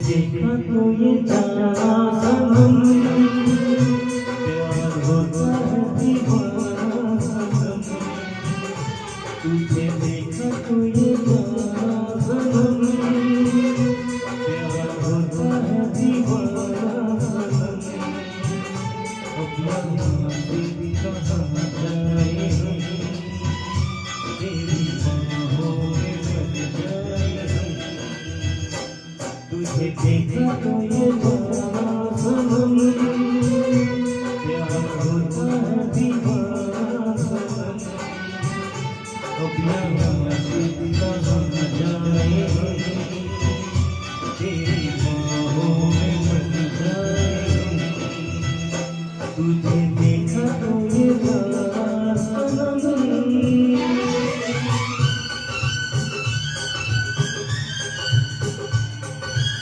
देखा तो ये जाना सनम, प्यार होता है दीवाना सनम। तुझे देखा तो ये जाना सनम, प्यार होता है दीवाना सनम। अब यहाँ से भी कहाँ जाए हम, तेरी बाहों में बन जाए हम। तुझे देखा तो ये जाना सनम।